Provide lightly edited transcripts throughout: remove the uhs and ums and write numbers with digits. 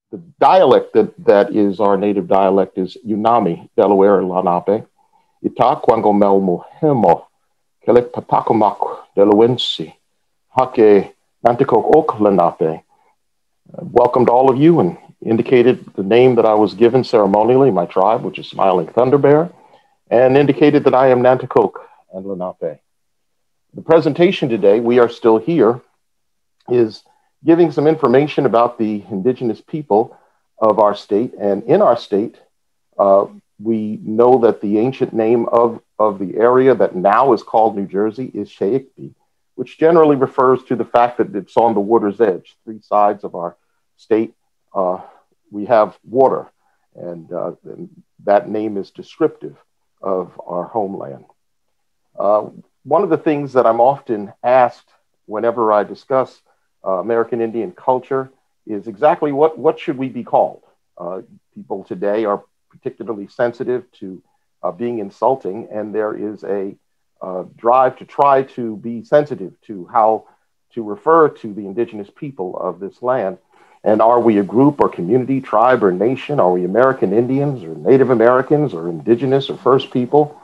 The dialect that is our native dialect is Unami, Delaware Lenape. Ita kwango melmo hemo, kelek patakomak Delawensi, hake nantikok ok Lenape. Welcomed all of you and indicated the name that I was given ceremonially, my tribe, which is Smiling Thunder Bear, and indicated that I am Nanticoke and Lenape. The presentation today, We Are Still Here, is giving some information about the indigenous people of our state. And in our state, we know that the ancient name of the area that now is called New Jersey is Sheikpi, which generally refers to the fact that it's on the water's edge. Three sides of our state, we have water, and that name is descriptive of our homeland. One of the things that I'm often asked whenever I discuss American Indian culture is exactly what should we be called? People today are particularly sensitive to being insulting, and there is a drive to try to be sensitive to how to refer to the indigenous people of this land. And are we a group or community, tribe or nation? Are we American Indians or Native Americans or indigenous or First People?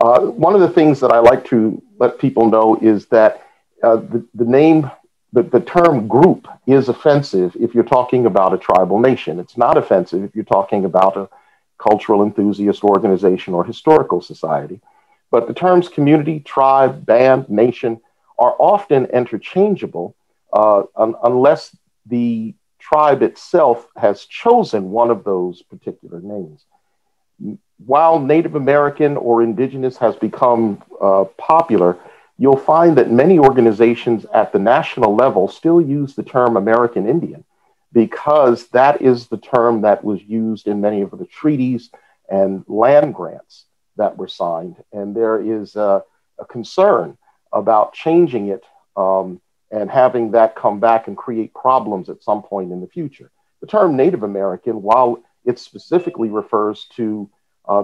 One of the things that I like to let people know is that the term group is offensive if you're talking about a tribal nation. It's not offensive if you're talking about a cultural enthusiast organization or historical society. But the terms community, tribe, band, nation are often interchangeable unless the tribe itself has chosen one of those particular names. While Native American or indigenous has become popular, you'll find that many organizations at the national level still use the term American Indian, because that is the term that was used in many of the treaties and land grants that were signed. And there is a concern about changing it and having that come back and create problems at some point in the future. The term Native American, while it specifically refers to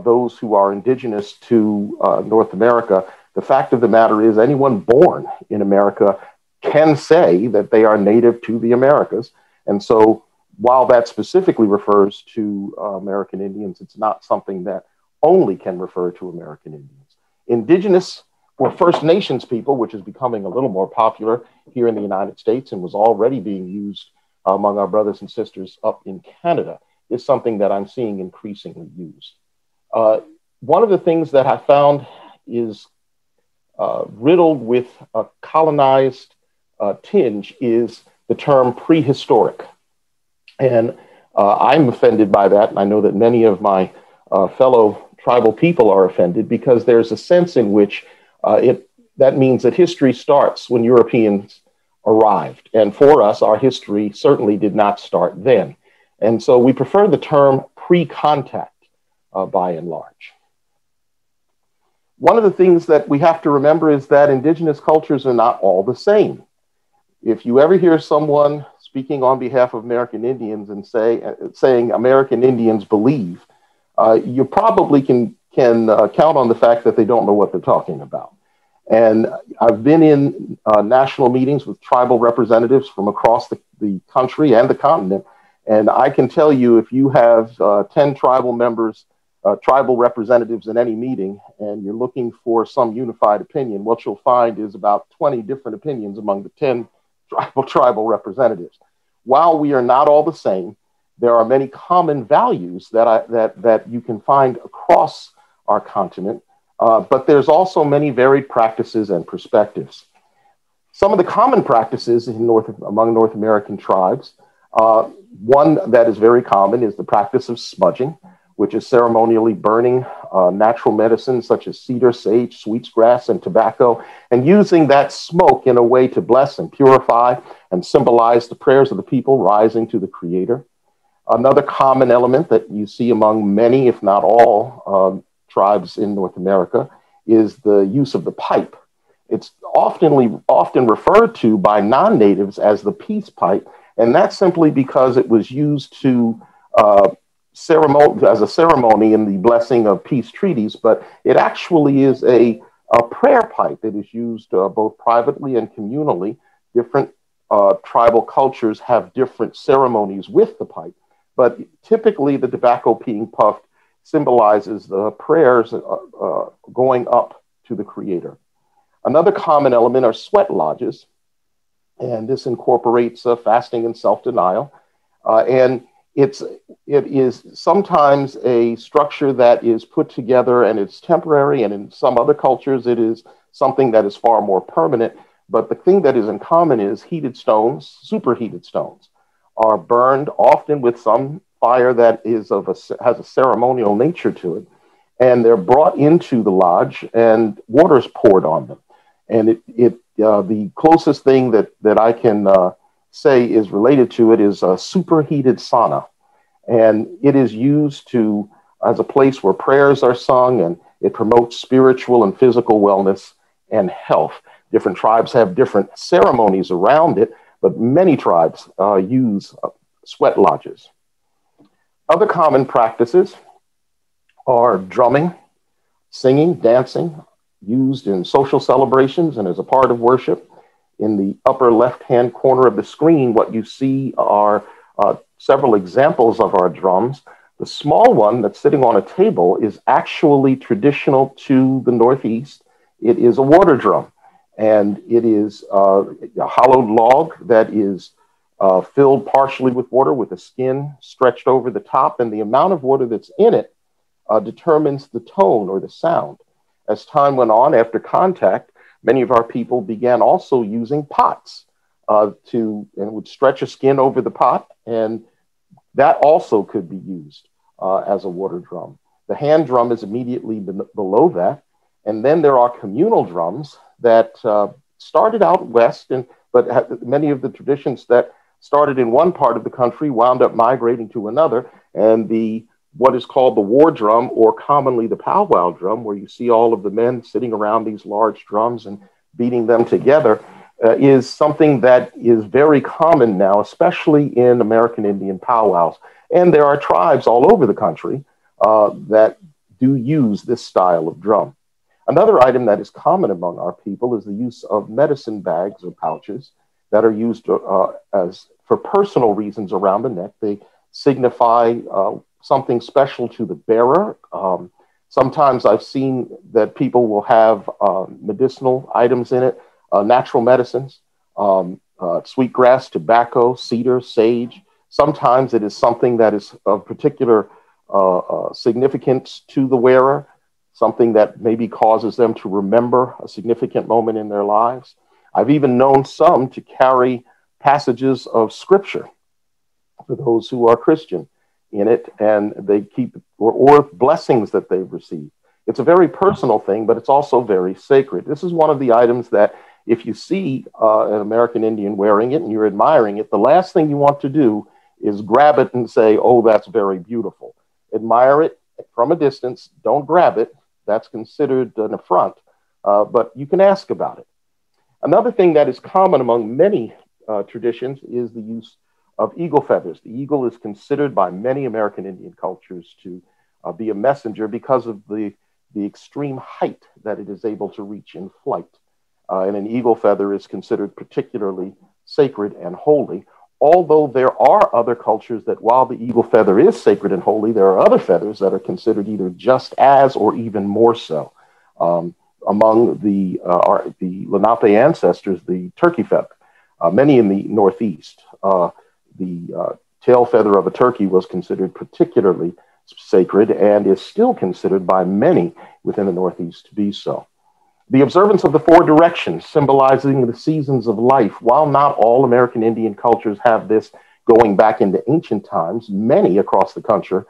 those who are indigenous to North America, the fact of the matter is anyone born in America can say that they are native to the Americas. And so while that specifically refers to American Indians, it's not something that only can refer to American Indians. Indigenous or First Nations people, which is becoming a little more popular here in the United States and was already being used among our brothers and sisters up in Canada, is something that I'm seeing increasingly used. One of the things that I found is riddled with a colonized tinge is the term prehistoric. And I'm offended by that. And I know that many of my fellow tribal people are offended, because there's a sense in which that means that history starts when Europeans arrived. And for us, our history certainly did not start then. And so we prefer the term pre-contact by and large. One of the things that we have to remember is that indigenous cultures are not all the same. If you ever hear someone speaking on behalf of American Indians and saying American Indians believe, you probably can count on the fact that they don't know what they're talking about. And I've been in national meetings with tribal representatives from across the country and the continent. And I can tell you, if you have 10 tribal members, tribal representatives in any meeting, and you're looking for some unified opinion, what you'll find is about 20 different opinions among the 10 tribal representatives. While we are not all the same, there are many common values that you can find across our continent, but there's also many varied practices and perspectives. Some of the common practices among North American tribes, one that is very common is the practice of smudging, which is ceremonially burning natural medicines such as cedar, sage, sweetgrass, and tobacco, and using that smoke in a way to bless and purify and symbolize the prayers of the people rising to the Creator. Another common element that you see among many, if not all, tribes in North America is the use of the pipe. It's often referred to by non-natives as the peace pipe, and that's simply because it was used to as a ceremony in the blessing of peace treaties, but it actually is a prayer pipe that is used both privately and communally. Different tribal cultures have different ceremonies with the pipe, But typically the tobacco being puffed symbolizes the prayers going up to the Creator. Another common element are sweat lodges, and this incorporates fasting and self-denial. And it is sometimes a structure that is put together and it's temporary, and in some other cultures it is something that is far more permanent. But the thing that is in common is heated stones, superheated stones, are burned often with some fire that is has a ceremonial nature to it, and they're brought into the lodge and water is poured on them. And the closest thing that I can say is related to it is a superheated sauna. And it is used as a place where prayers are sung, and it promotes spiritual and physical wellness and health. Different tribes have different ceremonies around it, but many tribes use sweat lodges. Other common practices are drumming, singing, dancing, used in social celebrations and as a part of worship. In the upper left-hand corner of the screen, what you see are several examples of our drums. The small one that's sitting on a table is actually traditional to the Northeast. It is a water drum, and it is a hollowed log that is filled partially with water with a skin stretched over the top, and the amount of water that's in it determines the tone or the sound. As time went on, after contact, many of our people began also using pots and would stretch a skin over the pot, and that also could be used as a water drum. The hand drum is immediately below that, and then there are communal drums that started out west, but many of the traditions that started in one part of the country wound up migrating to another, and what is called the war drum, or commonly the powwow drum, where you see all of the men sitting around these large drums and beating them together, is something that is very common now, especially in American Indian powwows. And there are tribes all over the country that do use this style of drum. Another item that is common among our people is the use of medicine bags or pouches that are used for personal reasons around the neck. They signify something special to the bearer. Sometimes I've seen that people will have medicinal items in it, natural medicines, sweetgrass, tobacco, cedar, sage. Sometimes it is something that is of particular significance to the wearer, something that maybe causes them to remember a significant moment in their lives. I've even known some to carry passages of scripture for those who are Christian in it, and they keep, or blessings that they've received. It's a very personal thing, but it's also very sacred. This is one of the items that if you see an American Indian wearing it and you're admiring it, the last thing you want to do is grab it and say, oh, that's very beautiful. Admire it from a distance. Don't grab it. That's considered an affront, but you can ask about it. Another thing that is common among many traditions is the use of eagle feathers. The eagle is considered by many American Indian cultures to be a messenger because of the extreme height that it is able to reach in flight. And an eagle feather is considered particularly sacred and holy, although there are other cultures that while the eagle feather is sacred and holy, there are other feathers that are considered either just as or even more so. Among the Lenape ancestors, the turkey feather, many in the Northeast, the tail feather of a turkey was considered particularly sacred and is still considered by many within the Northeast to be so. The observance of the four directions, symbolizing the seasons of life. While not all American Indian cultures have this going back into ancient times, many across the country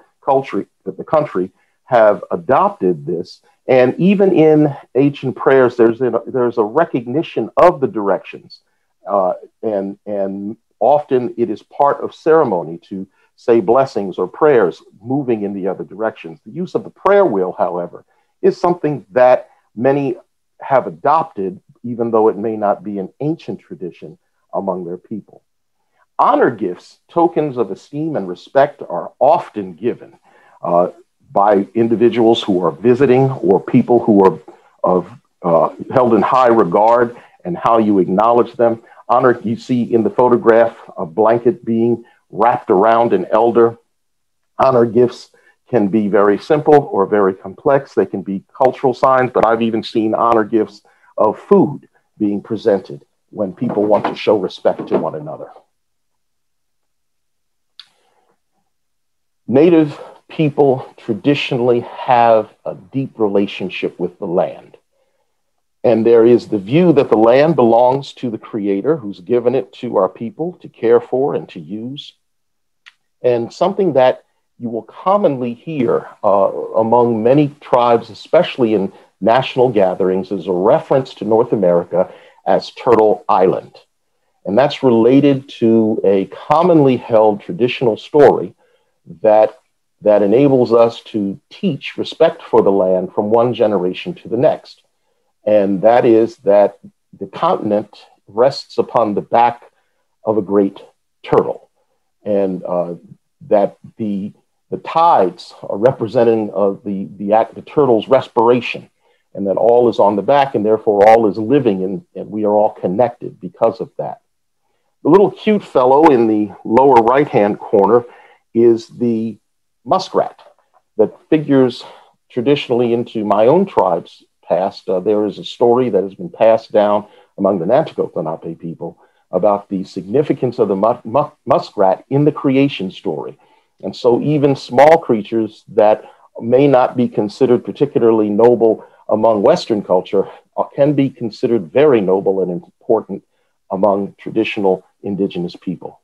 have adopted this. And even in ancient prayers, there's a recognition of the directions. And often it is part of ceremony to say blessings or prayers moving in the other directions. The use of the prayer wheel, however, is something that many have adopted, even though it may not be an ancient tradition among their people. Honor gifts, tokens of esteem and respect, are often given by individuals who are visiting or people who are held in high regard, and how you acknowledge them. Honor, you see in the photograph, a blanket being wrapped around an elder Honor gifts can be very simple or very complex. They can be cultural signs, but I've even seen honor gifts of food being presented when people want to show respect to one another. Native people traditionally have a deep relationship with the land. And there is the view that the land belongs to the Creator who's given it to our people to care for and to use. And something that you will commonly hear among many tribes, especially in national gatherings, is a reference to North America as Turtle Island. And that's related to a commonly held traditional story that enables us to teach respect for the land from one generation to the next. And that is that the continent rests upon the back of a great turtle, and that the tides are representing the turtle's respiration, and that all is on the back, and therefore all is living, and we are all connected because of that. The little cute fellow in the lower right-hand corner is the muskrat that figures traditionally into my own tribe's past. There is a story that has been passed down among the Nanticoke-Lenape people about the significance of the muskrat in the creation story. And so even small creatures that may not be considered particularly noble among Western culture can be considered very noble and important among traditional indigenous people.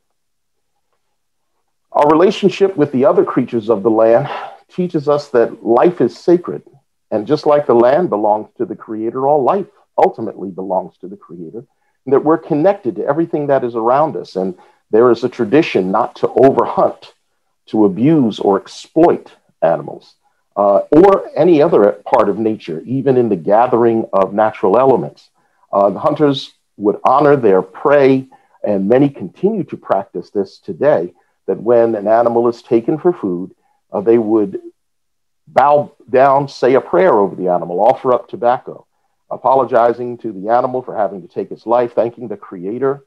Our relationship with the other creatures of the land teaches us that life is sacred. And just like the land belongs to the Creator, all life ultimately belongs to the Creator, and that we're connected to everything that is around us. And there is a tradition not to overhunt, to abuse or exploit animals, or any other part of nature, even in the gathering of natural elements. The hunters would honor their prey, and many continue to practice this today, that when an animal is taken for food, they would bow down, say a prayer over the animal, offer up tobacco, apologizing to the animal for having to take its life, thanking the Creator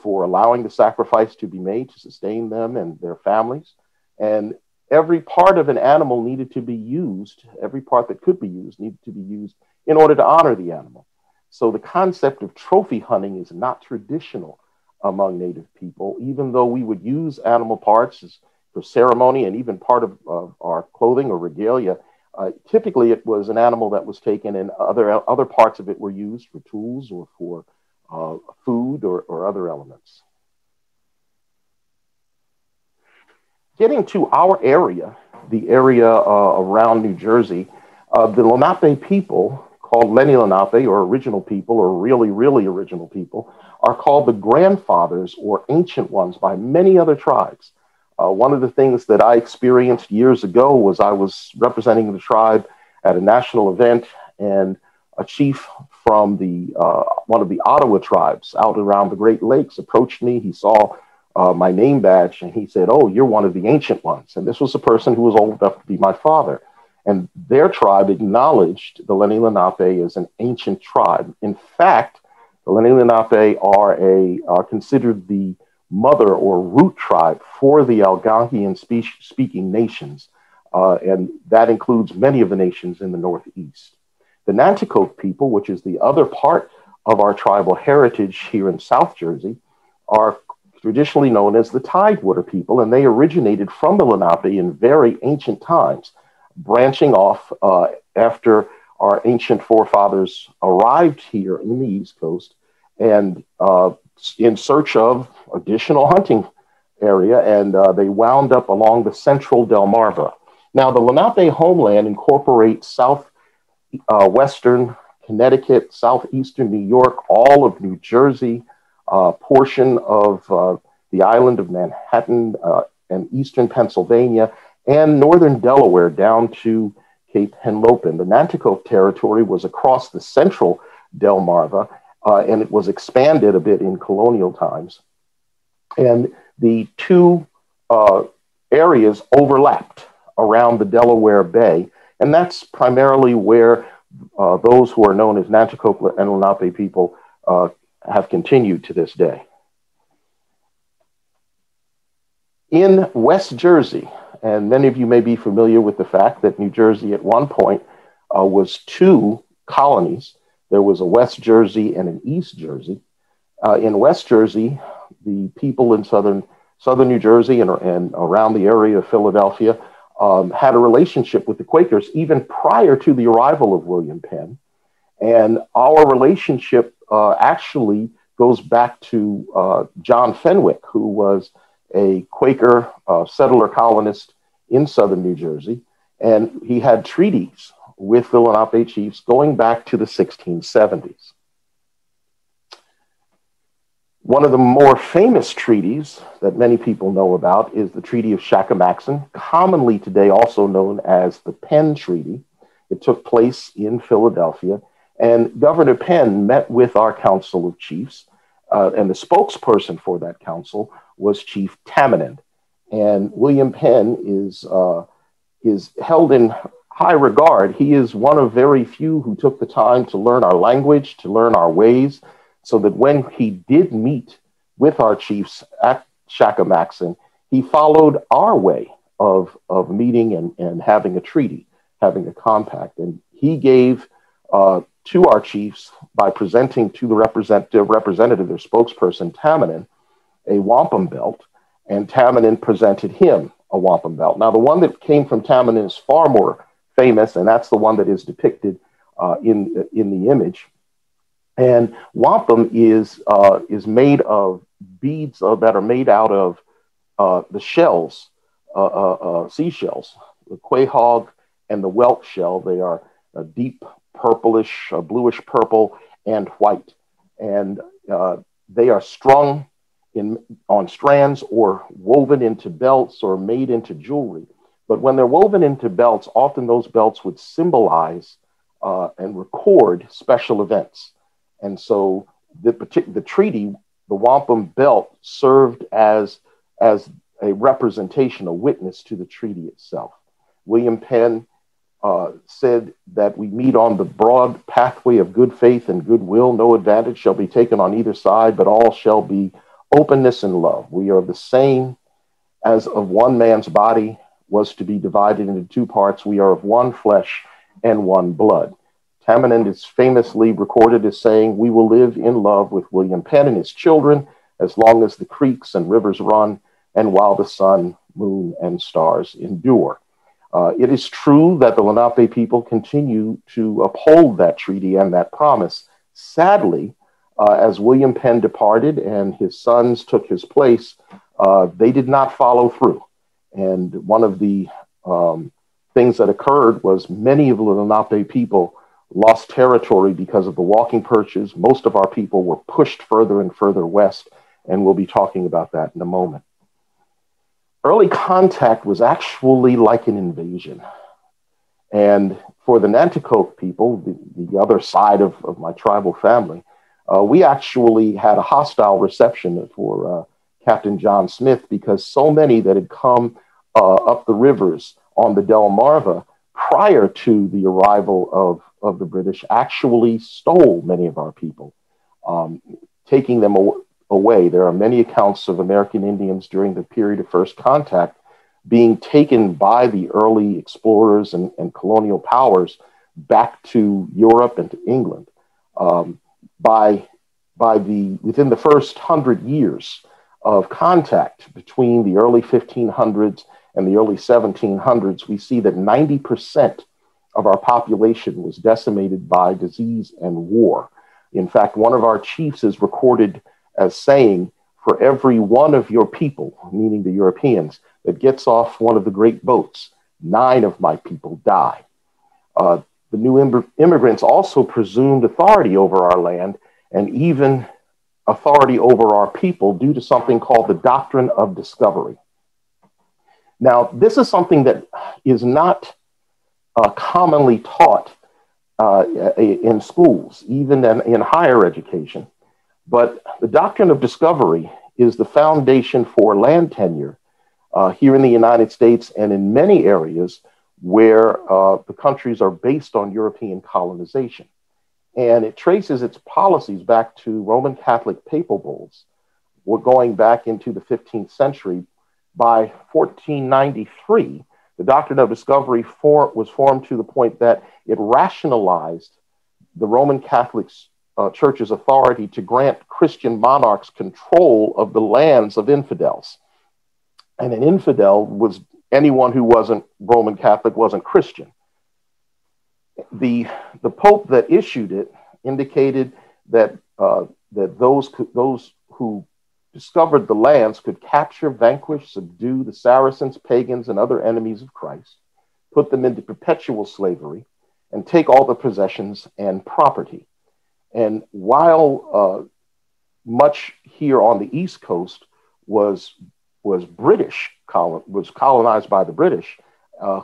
for allowing the sacrifice to be made to sustain them and their families. And every part of an animal needed to be used, every part that could be used needed to be used in order to honor the animal. So the concept of trophy hunting is not traditional among Native people, even though we would use animal parts for ceremony and even part of our clothing or regalia. Typically, it was an animal that was taken, and other parts of it were used for tools or for food or other elements. Getting to our area, the area around New Jersey, the Lenape people, called Lenni-Lenape or original people or really, really original people, are called the grandfathers or ancient ones by many other tribes. One of the things that I experienced years ago was I was representing the tribe at a national event, and a chief from one of the Ottawa tribes out around the Great Lakes approached me. He saw my name badge and he said, "Oh, you're one of the ancient ones." And this was a person who was old enough to be my father. And their tribe acknowledged the Lenni-Lenape as an ancient tribe. In fact, the Lenni-Lenape are considered the mother or root tribe for the Algonquian-speaking nations, and that includes many of the nations in the Northeast. The Nanticoke people, which is the other part of our tribal heritage here in South Jersey, are traditionally known as the Tidewater people, and they originated from the Lenape in very ancient times, branching off after our ancient forefathers arrived here in the East Coast and in search of additional hunting area, and they wound up along the central Delmarva. Now, the Lenape homeland incorporates southwestern Connecticut, southeastern New York, all of New Jersey, portion of the island of Manhattan, and eastern Pennsylvania, and northern Delaware down to Cape Henlopen. The Nanticoke territory was across the central Delmarva, and it was expanded a bit in colonial times. And the two areas overlapped around the Delaware Bay, and that's primarily where those who are known as Nanticoke and Lenape people have continued to this day. In West Jersey, and many of you may be familiar with the fact that New Jersey at one point was two colonies. There was a West Jersey and an East Jersey. In West Jersey, the people in southern New Jersey and around the area of Philadelphia had a relationship with the Quakers even prior to the arrival of William Penn. And our relationship actually goes back to John Fenwick, who was a Quaker settler colonist in southern New Jersey. And he had treaties with the Lenape chiefs going back to the 1670s. One of the more famous treaties that many people know about is the Treaty of Shakamaxon, commonly today also known as the Penn Treaty. It took place in Philadelphia, and Governor Penn met with our Council of Chiefs, and the spokesperson for that council was Chief Tamanend. And William Penn is held in high regard. He is one of very few who took the time to learn our language, to learn our ways, so that when he did meet with our chiefs at Shakamaxon, he followed our way of meeting and having a treaty, having a compact. And he gave to our chiefs, by presenting to the representative, their spokesperson, Tamanend, a wampum belt, and Tamanend presented him a wampum belt. Now, the one that came from Tamanend is far more famous, and that's the one that is depicted in the image. And wampum is made of beads that are made out of the shells, seashells, the quahog and the whelk shell. They are a deep purplish, bluish purple, and white. And they are strung on strands or woven into belts or made into jewelry. But when they're woven into belts, often those belts would symbolize and record special events. And so the treaty, the wampum belt, served as a representation, a witness to the treaty itself. William Penn said that we meet on the broad pathway of good faith and goodwill. No advantage shall be taken on either side, but all shall be openness and love. We are the same as of one man's body was to be divided into two parts. We are of one flesh and one blood. Tamanend is famously recorded as saying, "We will live in love with William Penn and his children as long as the creeks and rivers run and while the sun, moon, and stars endure." It is true that the Lenape people continue to uphold that treaty and that promise. Sadly, as William Penn departed and his sons took his place, they did not follow through. And one of the things that occurred was many of the Lenape people lost territory because of the walking perches. Most of our people were pushed further and further west, and we'll be talking about that in a moment. Early contact was actually like an invasion. And for the Nanticoke people, the other side of my tribal family, we actually had a hostile reception for Captain John Smith, because so many that had come up the rivers on the Delmarva prior to the arrival of the British actually stole many of our people, taking them away. There are many accounts of American Indians during the period of first contact being taken by the early explorers and colonial powers back to Europe and to England. Within the first 100 years of contact between the early 1500s and the early 1700s, we see that 90% of our population was decimated by disease and war. In fact, one of our chiefs is recorded as saying, "For every one of your people," meaning the Europeans, "that gets off one of the great boats, 9 of my people die." The new immigrants also presumed authority over our land and even authority over our people due to something called the Doctrine of Discovery. Now, this is something that is not commonly taught in schools, even in higher education. But the Doctrine of Discovery is the foundation for land tenure here in the United States and in many areas where the countries are based on European colonization. And it traces its policies back to Roman Catholic papal bulls. We're going back into the 15th century, by 1493, the Doctrine of Discovery was formed to the point that it rationalized the Roman Catholic Church's authority to grant Christian monarchs control of the lands of infidels. And an infidel was anyone who wasn't Roman Catholic, wasn't Christian. The Pope that issued it indicated that those who discovered the lands could capture, vanquish, subdue the Saracens, pagans, and other enemies of Christ, put them into perpetual slavery, and take all the possessions and property. And while much here on the East Coast was colonized by the British,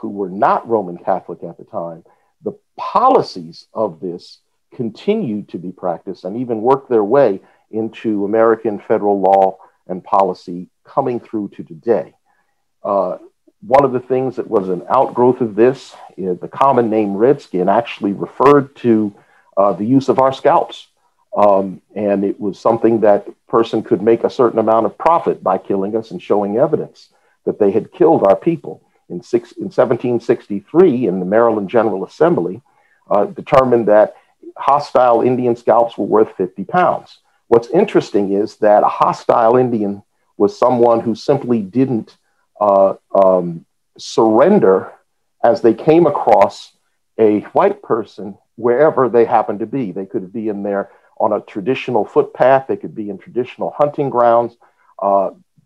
who were not Roman Catholic at the time, the policies of this continued to be practiced and even worked their way into American federal law and policy coming through to today. One of the things that was an outgrowth of this is the common name Redskin actually referred to the use of our scalps. And it was something that a person could make a certain amount of profit by killing us and showing evidence that they had killed our people. In 1763, in the Maryland General Assembly, determined that hostile Indian scalps were worth 50 pounds. What's interesting is that a hostile Indian was someone who simply didn't surrender as they came across a white person wherever they happened to be. They could be in there on a traditional footpath. They could be in traditional hunting grounds.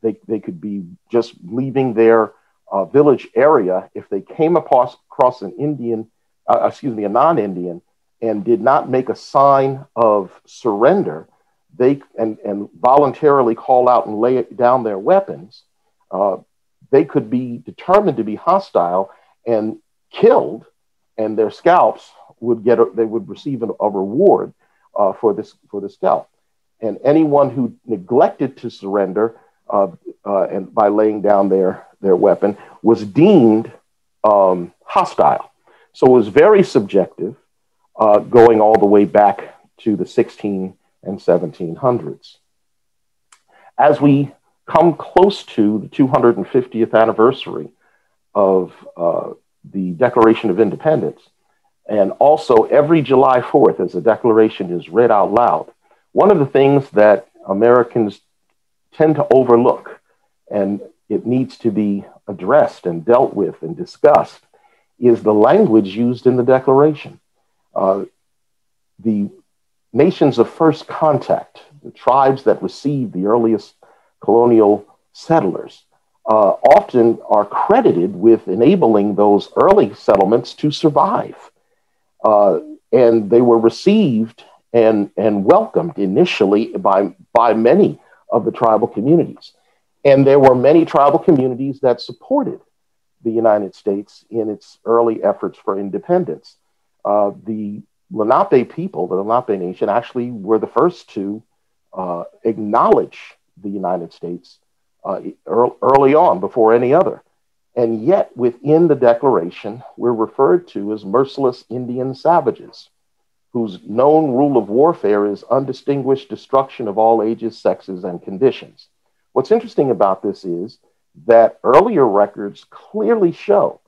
They could be just leaving their village area. If they came across a non-Indian, and did not make a sign of surrender, and voluntarily call out and lay down their weapons, they could be determined to be hostile and killed, and their scalps they would receive a reward for the scalp. And anyone who neglected to surrender and by laying down their weapon was deemed hostile. So it was very subjective, going all the way back to the 16 and 1700s. As we come close to the 250th anniversary of the Declaration of Independence, and also every July 4th as the Declaration is read out loud, one of the things that Americans tend to overlook, and it needs to be addressed and dealt with and discussed, is the language used in the Declaration. The nations of first contact, the tribes that received the earliest colonial settlers, often are credited with enabling those early settlements to survive. And they were received and welcomed initially by many of the tribal communities. And there were many tribal communities that supported the United States in its early efforts for independence. The Lenape people, the Lenape Nation, actually were the first to acknowledge the United States early on, before any other. And yet, within the Declaration, we're referred to as merciless Indian savages, whose known rule of warfare is undistinguished destruction of all ages, sexes, and conditions. What's interesting about this is that earlier records clearly show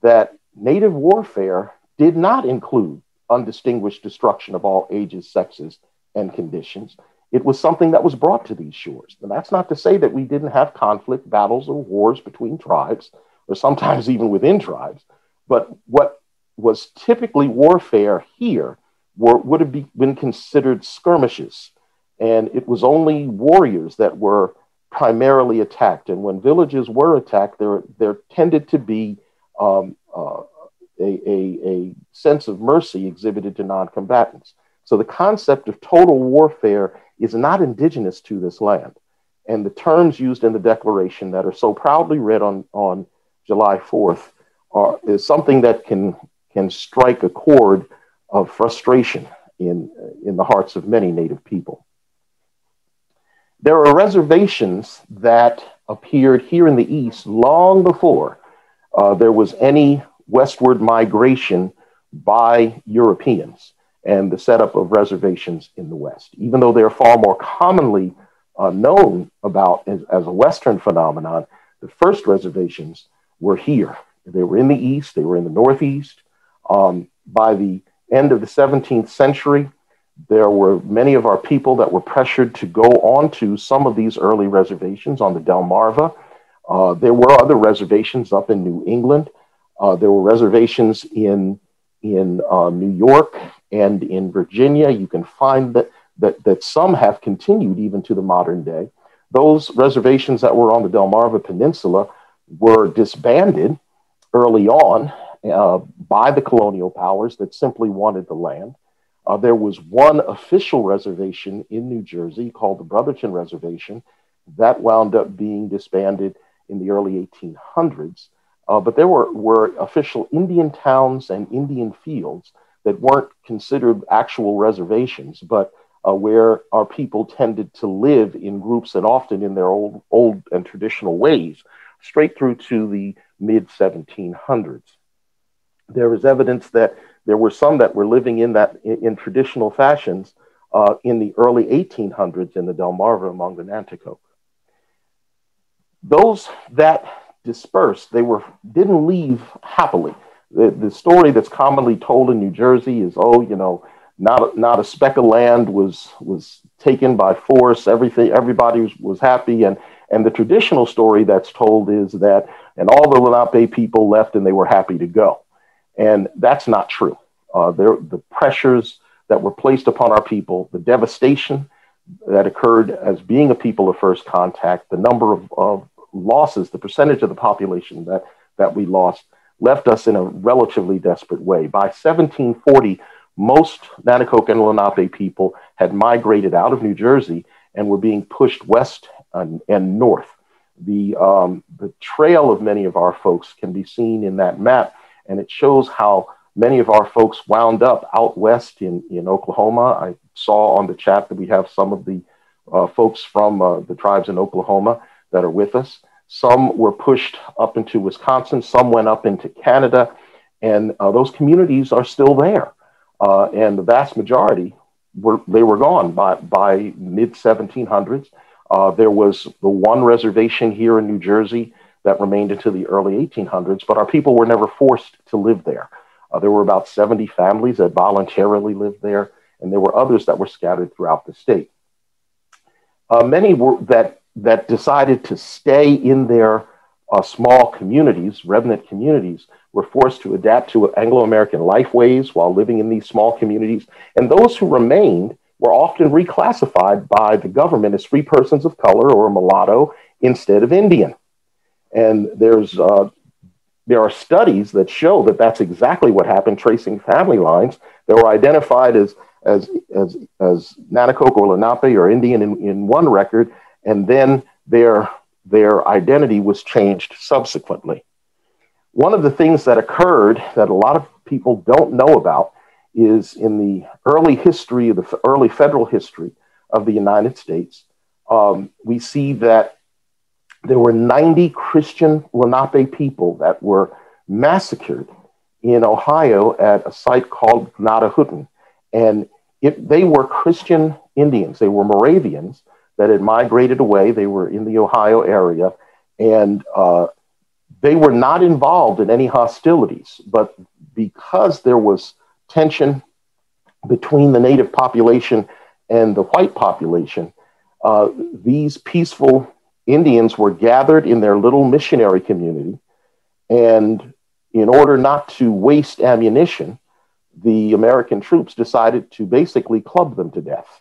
that native warfare did not include undistinguished destruction of all ages, sexes, and conditions. It was something that was brought to these shores. And that's not to say that we didn't have conflict, battles, or wars between tribes, or sometimes even within tribes. But what was typically warfare here would have been considered skirmishes. And it was only warriors that were primarily attacked. And when villages were attacked, there tended to be a sense of mercy exhibited to non-combatants. So the concept of total warfare is not indigenous to this land. And the terms used in the Declaration that are so proudly read on July 4th is something that can strike a chord of frustration in the hearts of many Native people. There are reservations that appeared here in the East long before there was any westward migration by Europeans and the setup of reservations in the West, even though they're far more commonly known about as a Western phenomenon. The first reservations were here. They were in the East, they were in the Northeast. By the end of the 17th century, there were many of our people that were pressured to go on to some of these early reservations on the Delmarva. There were other reservations up in New England. There were reservations in New York and in Virginia. You can find that some have continued even to the modern day. Those reservations that were on the Delmarva Peninsula were disbanded early on by the colonial powers that simply wanted the land. There was one official reservation in New Jersey called the Brotherton Reservation that wound up being disbanded in the early 1800s. But there were official Indian towns and Indian fields that weren't considered actual reservations, but where our people tended to live in groups and often in their old and traditional ways, straight through to the mid-1700s. There is evidence that there were some that were living in traditional fashions in the early 1800s in the Delmarva among the Nanticoke. Those that dispersed, didn't leave happily. The story that's commonly told in New Jersey is, not a speck of land was taken by force. Everybody was happy, and the traditional story that's told is that, and all the Lenape people left and they were happy to go, and that's not true. The pressures that were placed upon our people, the devastation that occurred as being a people of first contact, the number of losses, the percentage of the population that we lost, left us in a relatively desperate way. By 1740, most Nanticoke and Lenape people had migrated out of New Jersey and were being pushed west and north. The trail of many of our folks can be seen in that map, and it shows how many of our folks wound up out west in Oklahoma. I saw on the chat that we have some of the folks from the tribes in Oklahoma that are with us. Some were pushed up into Wisconsin, some went up into Canada, and those communities are still there. And the vast majority were gone by mid-1700s. There was the one reservation here in New Jersey that remained into the early 1800s, but our people were never forced to live there. There were about 70 families that voluntarily lived there, and there were others that were scattered throughout the state. Many were that decided to stay in their small communities, remnant communities, were forced to adapt to Anglo-American lifeways while living in these small communities. And those who remained were often reclassified by the government as free persons of color or mulatto instead of Indian. And there are studies that show that that's exactly what happened, tracing family lines that were identified as Nanticoke or Lenape or Indian in one record, and then their identity was changed subsequently. One of the things that occurred that a lot of people don't know about is in the early history, the early federal history of the United States, we see that there were 90 Christian Lenape people that were massacred in Ohio at a site called Gnadahutten. And they were Christian Indians. They were Moravians that had migrated away. They were in the Ohio area, and they were not involved in any hostilities. But because there was tension between the native population and the white population, these peaceful Indians were gathered in their little missionary community. And in order not to waste ammunition, the American troops decided to basically club them to death.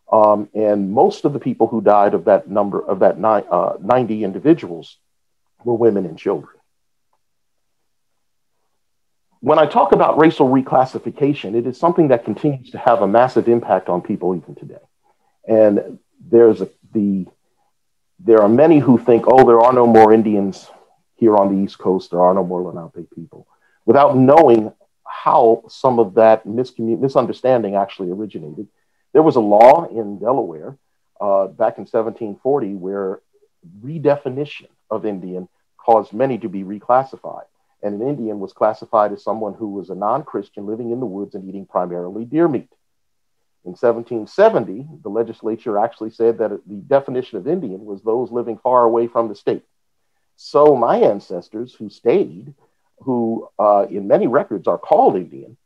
And most of the people who died of that number, of that 90 individuals, were women and children. When I talk about racial reclassification, it is something that continues to have a massive impact on people even today. And there are many who think, oh, there are no more Indians here on the East Coast, there are no more Lenape people, without knowing how some of that misunderstanding actually originated. There was a law in Delaware back in 1740 where redefinition of Indian caused many to be reclassified. And an Indian was classified as someone who was a non-Christian living in the woods and eating primarily deer meat. In 1770, the legislature actually said that the definition of Indian was those living far away from the state. So my ancestors who stayed, who in many records are called Indian,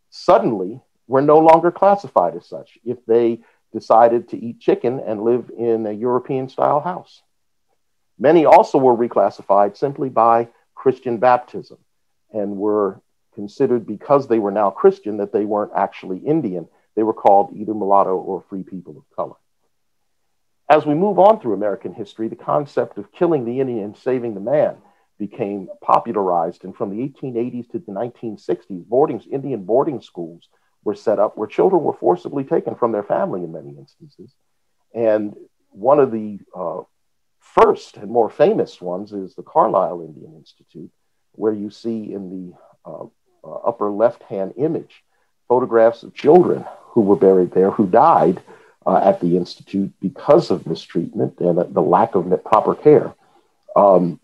suddenly were no longer classified as such if they decided to eat chicken and live in a European style house. Many also were reclassified simply by Christian baptism and were considered, because they were now Christian, that they weren't actually Indian. They were called either mulatto or free people of color. As we move on through American history, the concept of killing the Indian and saving the man became popularized. And from the 1880s to the 1960s, Indian boarding schools were set up where children were forcibly taken from their family in many instances. And one of the first and more famous ones is the Carlisle Indian Institute, where you see in the upper left-hand image photographs of children who were buried there, who died at the Institute because of mistreatment and the lack of proper care. On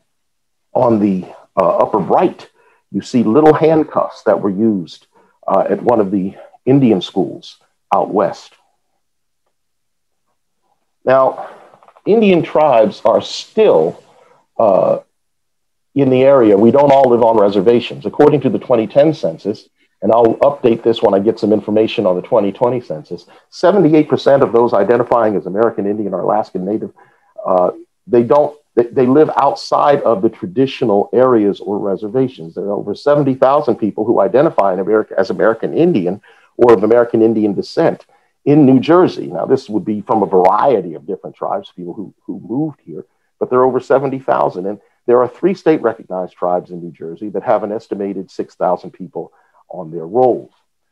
the upper right, you see little handcuffs that were used at one of the Indian schools out west. Now, Indian tribes are still in the area. We don't all live on reservations. According to the 2010 census, and I'll update this when I get some information on the 2020 census, 78% of those identifying as American Indian or Alaskan Native, they live outside of the traditional areas or reservations. There are over 70,000 people who identify as American Indian or of American Indian descent in New Jersey. Now, this would be from a variety of different tribes, people who moved here, but there are over 70,000. And there are 3 state recognized tribes in New Jersey that have an estimated 6,000 people on their rolls.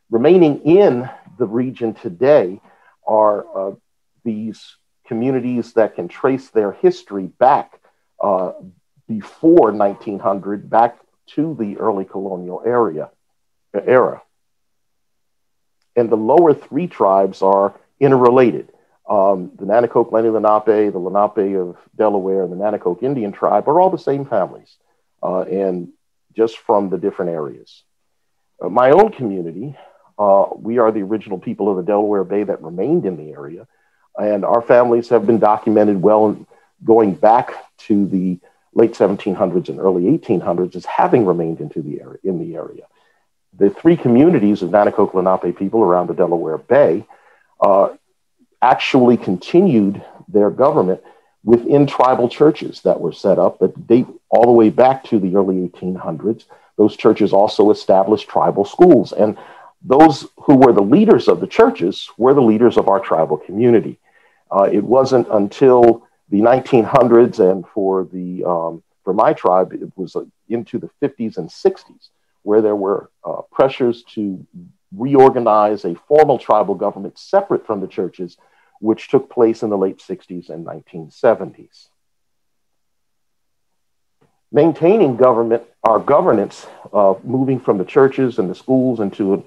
Remaining in the region today are these communities that can trace their history back before 1900, back to the early colonial era. And the lower 3 tribes are interrelated. The Nanticoke, Lenni-Lenape, the Lenape of Delaware, and the Nanticoke Indian tribe are all the same families, and just from the different areas. My own community, we are the original people of the Delaware Bay that remained in the area, and our families have been documented well going back to the late 1700s and early 1800s as having remained in the area. The 3 communities of Nanticoke Lenape people around the Delaware Bay actually continued their government within tribal churches that were set up that date all the way back to the early 1800s. Those churches also established tribal schools, and those who were the leaders of the churches were the leaders of our tribal community. It wasn't until the 1900s, and for my tribe, it was into the 50s and 60s, where there were pressures to reorganize a formal tribal government separate from the churches, which took place in the late 60s and 1970s. Maintaining our governance, moving from the churches and the schools into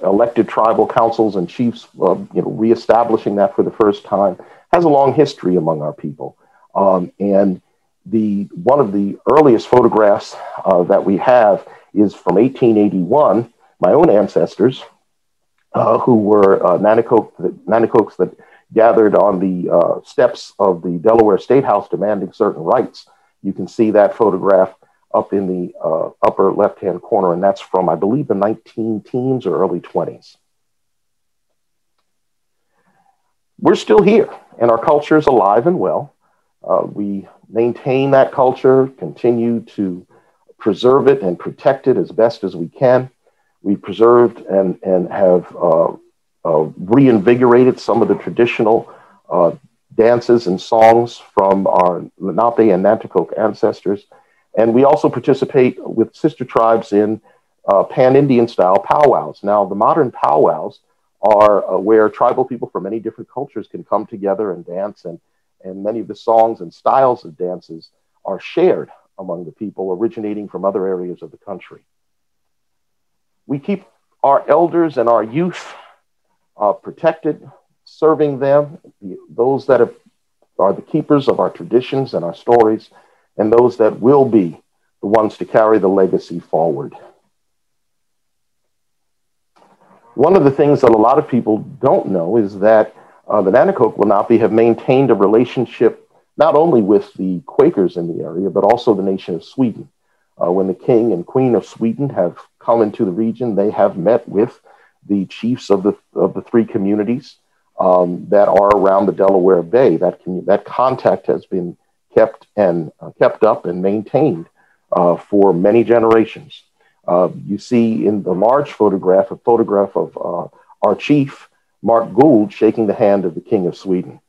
elected tribal councils and chiefs, reestablishing that for the first time, has a long history among our people. And one of the earliest photographs that we have is from 1881. My own ancestors, who were Nanticokes that gathered on the steps of the Delaware State House demanding certain rights. You can see that photograph up in the upper left-hand corner, and that's from, I believe, the 19-teens or early 20s. We're still here, and our culture is alive and well. We maintain that culture, continue to preserve it and protect it as best as we can. We preserved and have reinvigorated some of the traditional dances and songs from our Lenape and Nanticoke ancestors. And we also participate with sister tribes in pan-Indian style powwows. Now, the modern powwows are where tribal people from many different cultures can come together and dance, and many of the songs and styles of dances are shared among the people originating from other areas of the country. We keep our elders and our youth protected, serving them, those that are the keepers of our traditions and our stories, and those that will be the ones to carry the legacy forward. One of the things that a lot of people don't know is that the Nanticoke Lenape have maintained a relationship not only with the Quakers in the area, but also the nation of Sweden. When the king and queen of Sweden have come into the region, they have met with the chiefs of the three communities that are around the Delaware Bay. That contact has been kept up and maintained for many generations. You see in the large photograph, a photograph of our chief, Mark Gould, shaking the hand of the King of Sweden.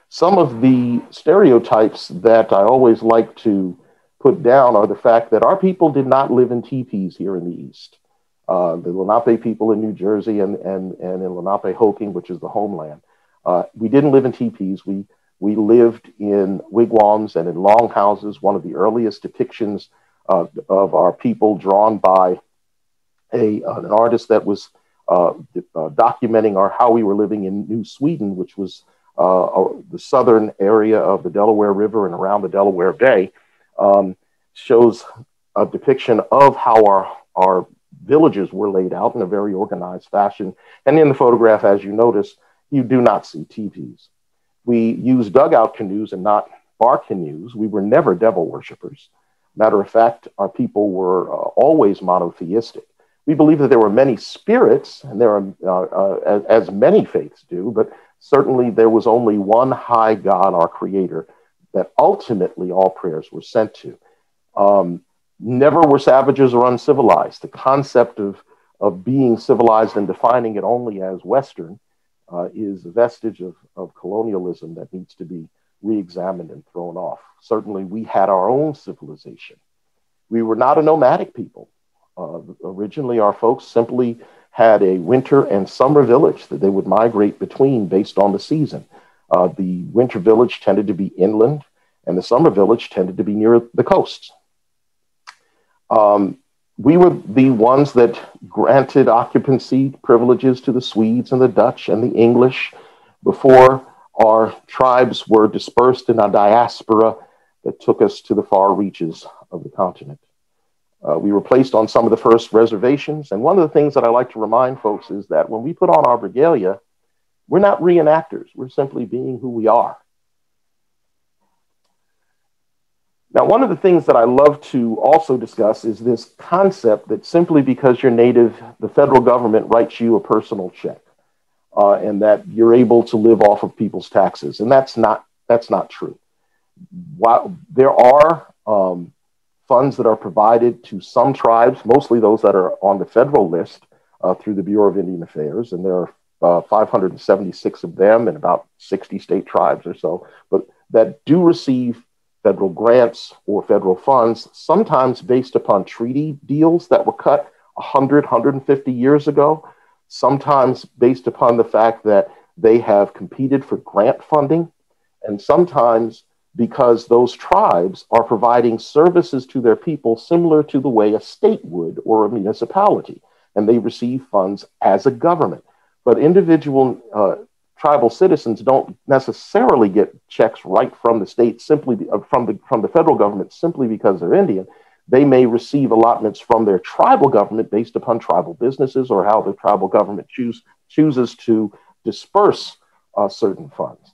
Some of the stereotypes that I always like to put down are the fact that our people did not live in teepees here in the East. The Lenape people in New Jersey and in Lenape-Hoking, which is the homeland, we didn't live in teepees. We lived in wigwams and in longhouses. One of the earliest depictions of our people drawn by an artist that was documenting how we were living in New Sweden, which was the southern area of the Delaware River and around the Delaware Bay, shows a depiction of how our villages were laid out in a very organized fashion. And in the photograph, as you notice, you do not see teepees. We used dugout canoes and not bar canoes. We were never devil worshippers. Matter of fact, our people were always monotheistic. We believe that there were many spirits, and there are, as many faiths do, but certainly there was only one high God, our creator, that ultimately all prayers were sent to. Never were savages or uncivilized. The concept of being civilized and defining it only as Western is a vestige of colonialism that needs to be re-examined and thrown off. Certainly we had our own civilization. We were not a nomadic people. Originally, our folks simply had a winter and summer village that they would migrate between based on the season. The winter village tended to be inland, and the summer village tended to be near the coasts. We were the ones that granted occupancy privileges to the Swedes and the Dutch and the English before our tribes were dispersed in a diaspora that took us to the far reaches of the continent. We were placed on some of the first reservations. And one of the things that I like to remind folks is that when we put on our regalia, we're not reenactors. We're simply being who we are. Now, one of the things that I love to also discuss is this concept that simply because you're Native, the federal government writes you a personal check, and that you're able to live off of people's taxes. And that's not true. While there are funds that are provided to some tribes, mostly those that are on the federal list through the Bureau of Indian Affairs, and there are 576 of them in about 60 state tribes or so, but that do receive federal grants or federal funds, sometimes based upon treaty deals that were cut 100, 150 years ago, sometimes based upon the fact that they have competed for grant funding, and sometimes because those tribes are providing services to their people similar to the way a state would or a municipality, and they receive funds as a government. But individual tribal citizens don't necessarily get checks right from the state, simply from the federal government, simply because they're Indian. They may receive allotments from their tribal government based upon tribal businesses or how the tribal government chooses to disperse certain funds.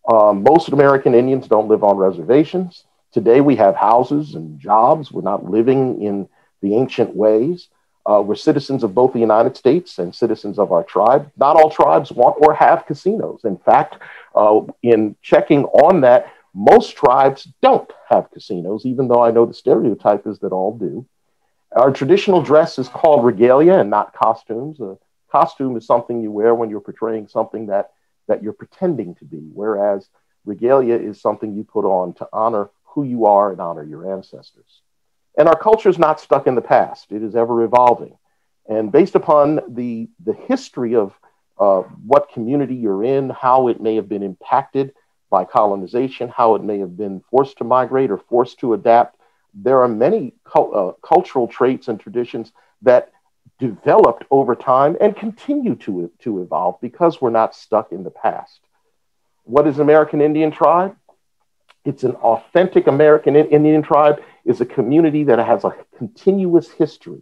Most American Indians don't live on reservations. Today we have houses and jobs. We're not living in the ancient ways. We're citizens of both the United States and citizens of our tribe. Not all tribes want or have casinos. In fact, in checking on that, most tribes don't have casinos, even though I know the stereotype is that all do. Our traditional dress is called regalia and not costumes. A costume is something you wear when you're portraying something that you're pretending to be, whereas regalia is something you put on to honor who you are and honor your ancestors. And our culture is not stuck in the past. It is ever evolving. And based upon the history of what community you're in, how it may have been impacted by colonization, how it may have been forced to migrate or forced to adapt, there are many cultural traits and traditions that developed over time and continue to evolve because we're not stuck in the past. What is American Indian tribe? It's an authentic American Indian tribe. Is a community that has a continuous history.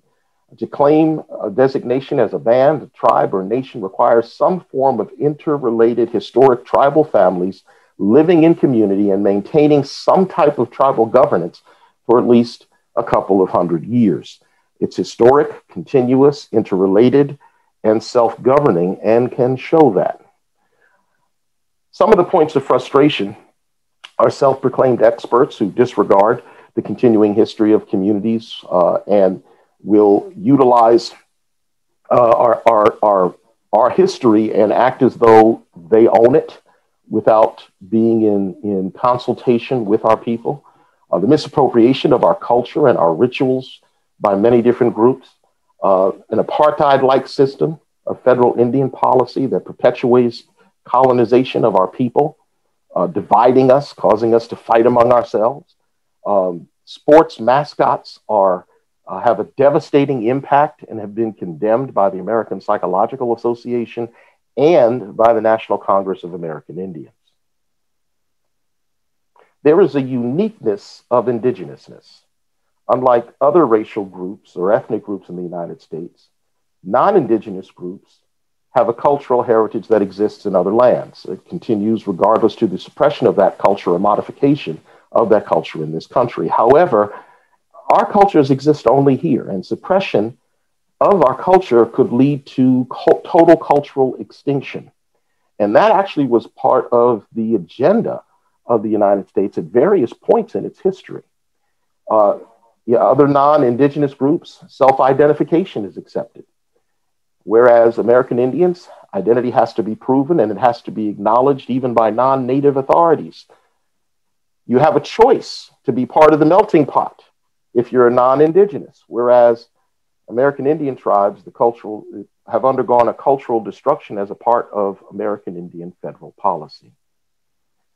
To claim a designation as a band, a tribe, or a nation requires some form of interrelated historic tribal families living in community and maintaining some type of tribal governance for at least a couple of hundred years. It's historic, continuous, interrelated, and self-governing, and can show that. Some of the points of frustration are self-proclaimed experts who disregard the continuing history of communities and will utilize our history and act as though they own it without being in consultation with our people. The misappropriation of our culture and our rituals by many different groups, an apartheid-like system of federal Indian policy that perpetuates colonization of our people, dividing us, causing us to fight among ourselves. Sports mascots have a devastating impact and have been condemned by the American Psychological Association and by the National Congress of American Indians. There is a uniqueness of indigenousness. Unlike other racial groups or ethnic groups in the United States, non-indigenous groups have a cultural heritage that exists in other lands. It continues regardless to the suppression of that culture or modification of that culture in this country. However, our cultures exist only here, and suppression of our culture could lead to total cultural extinction. And that actually was part of the agenda of the United States at various points in its history. Other non-indigenous groups, self-identification is accepted. Whereas American Indians, identity has to be proven and it has to be acknowledged even by non-native authorities. You have a choice to be part of the melting pot if you're a non-indigenous, whereas American Indian tribes, have undergone a cultural destruction as a part of American Indian federal policy.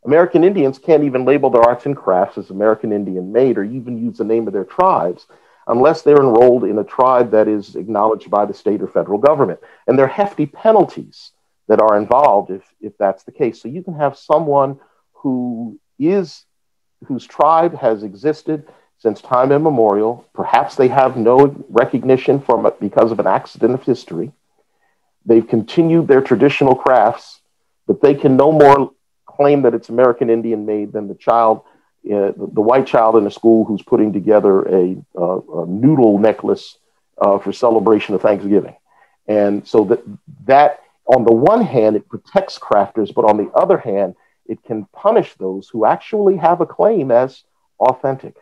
American Indians can't even label their arts and crafts as American Indian made or even use the name of their tribes unless they're enrolled in a tribe that is acknowledged by the state or federal government. And there are hefty penalties that are involved if that's the case. So you can have someone whose tribe has existed since time immemorial. Perhaps they have no recognition because of an accident of history. They've continued their traditional crafts, but they can no more claim that it's American Indian made than the white child in a school who's putting together a noodle necklace for celebration of Thanksgiving. And so that on the one hand, it protects crafters, but on the other hand, it can punish those who actually have a claim as authentic.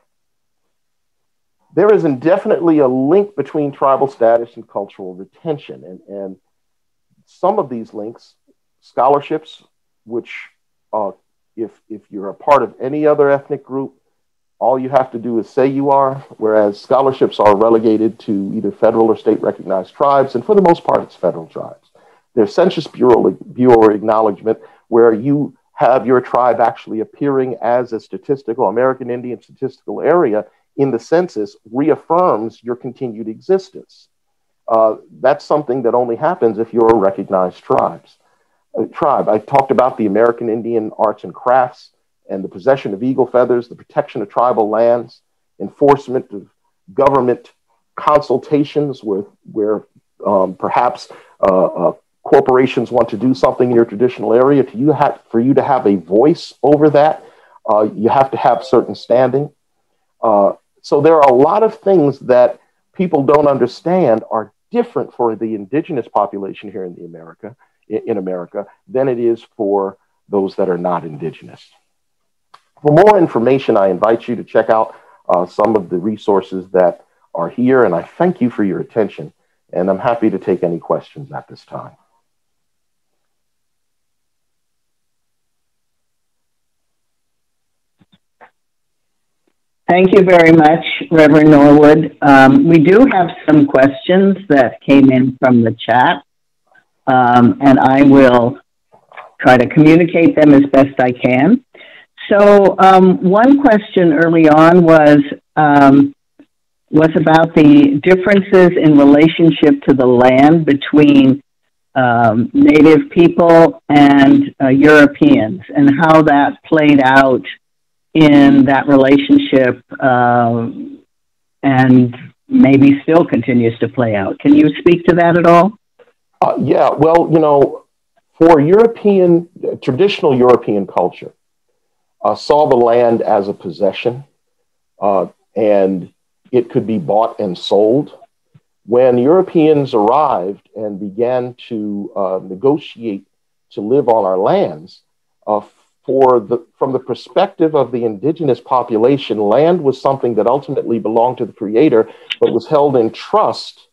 There is indefinitely a link between tribal status and cultural retention. And some of these links, scholarships, which if you're a part of any other ethnic group, all you have to do is say you are, whereas scholarships are relegated to either federal or state recognized tribes, and for the most part, it's federal tribes. There's Census Bureau acknowledgement where you have your tribe actually appearing as a American Indian statistical area in the census reaffirms your continued existence. That's something that only happens if you're a recognized tribe. I talked about the American Indian arts and crafts and the possession of eagle feathers, the protection of tribal lands, enforcement of government consultations where perhaps corporations want to do something in your traditional area. For you to have a voice over that, you have to have certain standing. So there are a lot of things that people don't understand are different for the indigenous population here in America than it is for those that are not indigenous. For more information, I invite you to check out some of the resources that are here, and I thank you for your attention, and I'm happy to take any questions at this time. Thank you very much, Reverend Norwood. We do have some questions that came in from the chat, and I will try to communicate them as best I can. So one question early on was about the differences in relationship to the land between Native people and Europeans, and how that played out in that relationship and maybe still continues to play out. Can you speak to that at all? Yeah, well, for traditional European culture, saw the land as a possession, and it could be bought and sold. When Europeans arrived and began to negotiate to live on our lands, from the perspective of the indigenous population, land was something that ultimately belonged to the creator, but was held in trust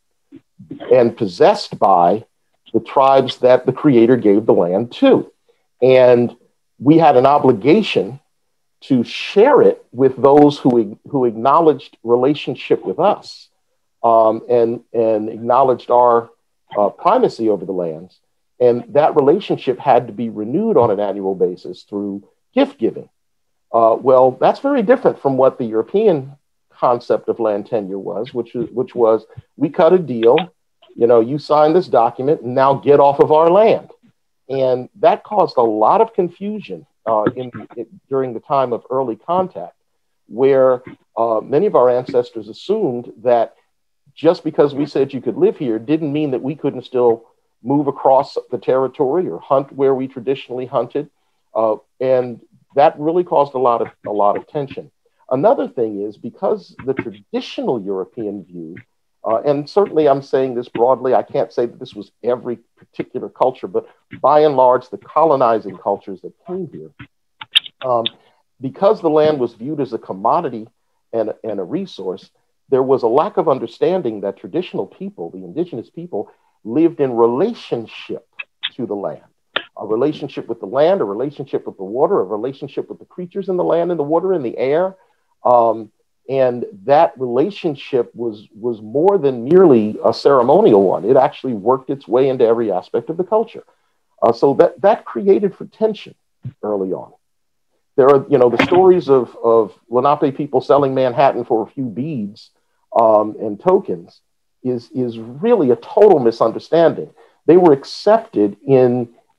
and possessed by the tribes that the creator gave the land to. And we had an obligation to share it with those who acknowledged relationship with us, and acknowledged our primacy over the lands. And that relationship had to be renewed on an annual basis through gift giving. Well, that's very different from what the European concept of land tenure was, which was we cut a deal, you sign this document and now get off of our land. And that caused a lot of confusion during the time of early contact, where many of our ancestors assumed that just because we said you could live here didn't mean that we couldn't still move across the territory or hunt where we traditionally hunted. And that really caused a lot of tension. Another thing is, because the traditional European view, and certainly I'm saying this broadly, I can't say that this was every particular culture, but by and large, the colonizing cultures that came here, because the land was viewed as a commodity and a resource, there was a lack of understanding that traditional people, the indigenous people, lived in relationship to the land. A relationship with the land, a relationship with the water, a relationship with the creatures in the land and the water and the air. And that relationship was more than merely a ceremonial one. It actually worked its way into every aspect of the culture. So that created for tension early on. There are, the stories of Lenape people selling Manhattan for a few beads and tokens is really a total misunderstanding. They were accepted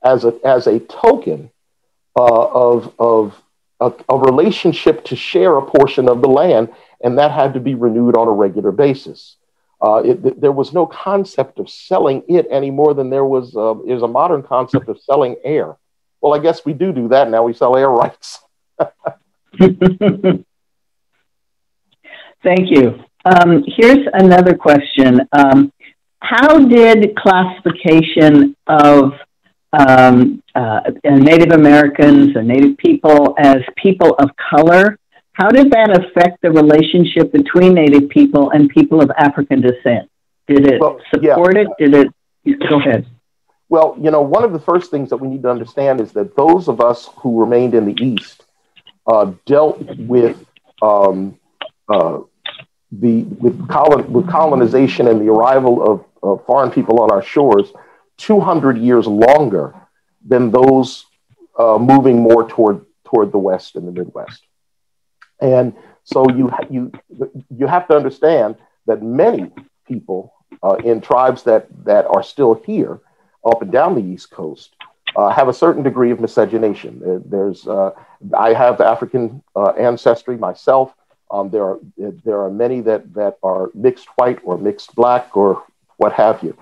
as a token of a relationship to share a portion of the land, and that had to be renewed on a regular basis. There was no concept of selling it any more than there's a modern concept of selling air. Well, I guess we do that now. We sell air rights. Thank you. Here's another question. How did classification of Native Americans or Native people as people of color, how did that affect the relationship between Native people and people of African descent? Did it support it? Did it? Go ahead. Well, one of the first things that we need to understand is that those of us who remained in the East dealt with colonization and the arrival of foreign people on our shores 200 years longer than those moving more toward the West and the Midwest. And so you have to understand that many people in tribes that are still here up and down the East Coast have a certain degree of miscegenation. I have African ancestry myself. There are many that are mixed white or mixed black or what have you,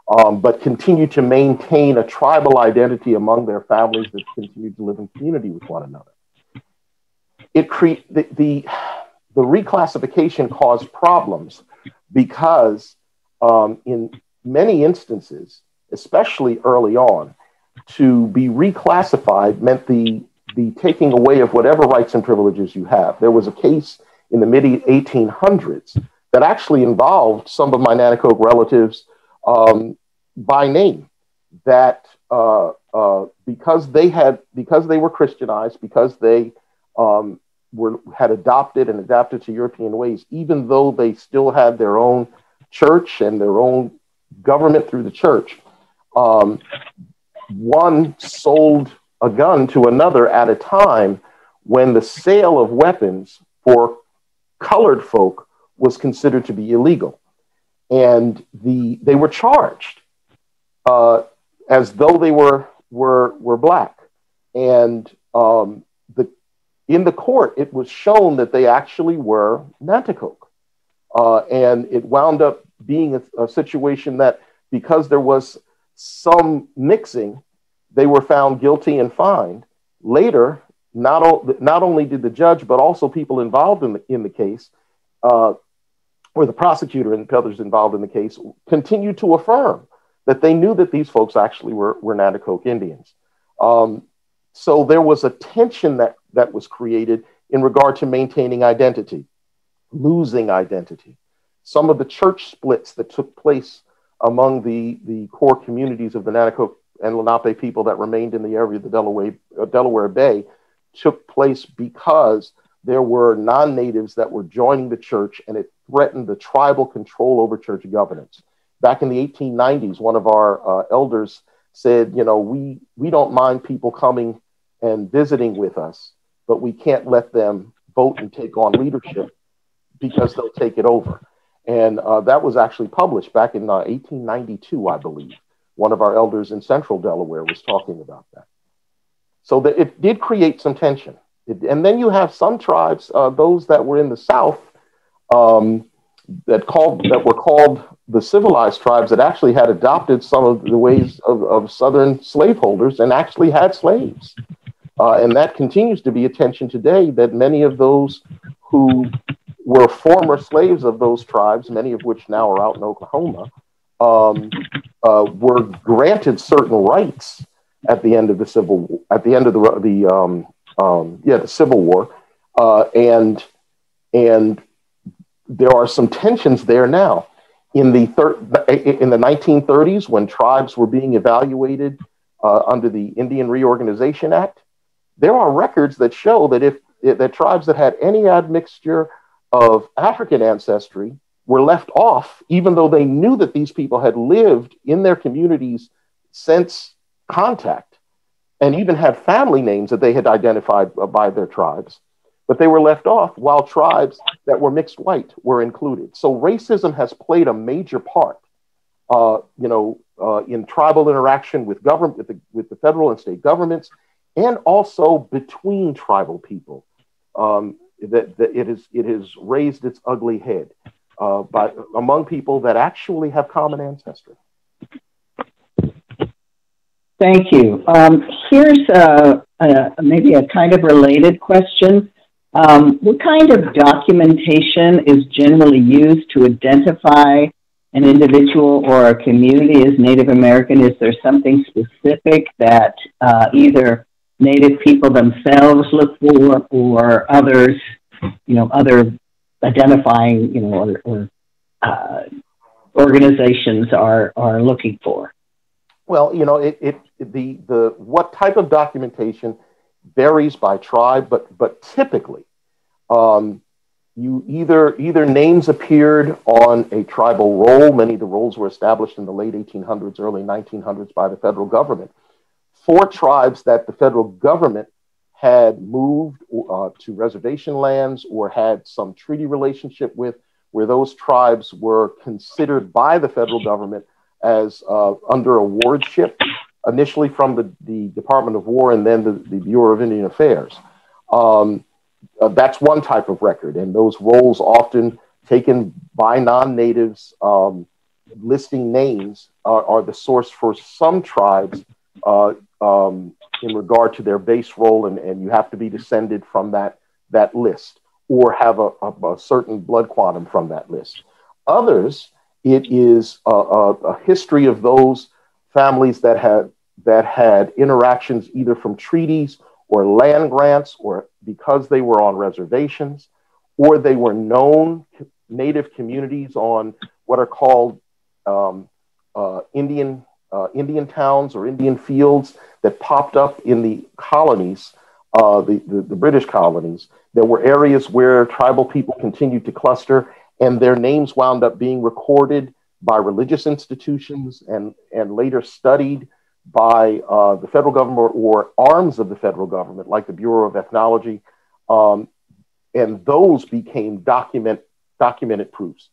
but continue to maintain a tribal identity among their families that continue to live in community with one another. The reclassification caused problems because in many instances, especially early on, to be reclassified meant the taking away of whatever rights and privileges you have. There was a case in the mid-1800s that actually involved some of my Nanticoke relatives by name, that because they were Christianized, because they had adopted and adapted to European ways, even though they still had their own church and their own government through the church, one sold a gun to another at a time when the sale of weapons for colored folk was considered to be illegal. And they were charged as though they were black. And in the court, it was shown that they actually were Nanticoke. And it wound up being a situation that, because there was some mixing, they were found guilty and fined. Later, not only did the judge, but also people involved in the case, or the prosecutor and others involved in the case, continued to affirm that they knew that these folks actually were Nanticoke Indians. So there was a tension that was created in regard to maintaining identity, losing identity. Some of the church splits that took place among the core communities of the Nanticoke and Lenape people that remained in the area of the Delaware Bay took place because there were non-natives that were joining the church, and it threatened the tribal control over church governance. Back in the 1890s, one of our elders said, we don't mind people coming and visiting with us, but we can't let them vote and take on leadership because they'll take it over. And that was actually published back in 1892, I believe. One of our elders in central Delaware was talking about that. So that it did create some tension. And then you have some tribes, those that were in the South, that were called the civilized tribes, that actually had adopted some of the ways of Southern slaveholders and actually had slaves. And that continues to be a tension today, that many of those who were former slaves of those tribes, many of which now are out in Oklahoma, were granted certain rights at the end of the Civil War, and there are some tensions there now. In the 1930s, when tribes were being evaluated under the Indian Reorganization Act, there are records that show that that tribes that had any admixture of African ancestry were left off, even though they knew that these people had lived in their communities since contact, and even had family names that they had identified by their tribes, but they were left off, while tribes that were mixed white were included. So racism has played a major part, in tribal interaction with government, with the federal and state governments, and also between tribal people. That it has raised its ugly head among people that actually have common ancestry. Thank you. Here's maybe a kind of related question. What kind of documentation is generally used to identify an individual or a community as Native American? Is there something specific that either Native people themselves look for, or others, other identifying, or organizations are looking for? Well, the what type of documentation varies by tribe, but typically, you either names appeared on a tribal roll. Many of the rolls were established in the late 1800s, early 1900s by the federal government for tribes that the federal government had moved to reservation lands or had some treaty relationship with, where those tribes were considered by the federal government as under a wardship, initially from the Department of War and then the Bureau of Indian Affairs. That's one type of record, and those rolls often taken by non-natives listing names are the source for some tribes in regard to their base role, and you have to be descended from that list or have a certain blood quantum from that list. Others, it is a history of those families that had interactions either from treaties or land grants, or because they were on reservations, or they were known Native communities on what are called Indian towns or Indian fields that popped up in the colonies, the British colonies. There were areas where tribal people continued to cluster, and their names wound up being recorded by religious institutions and later studied by the federal government or arms of the federal government, like the Bureau of Ethnology, and those became documented proofs.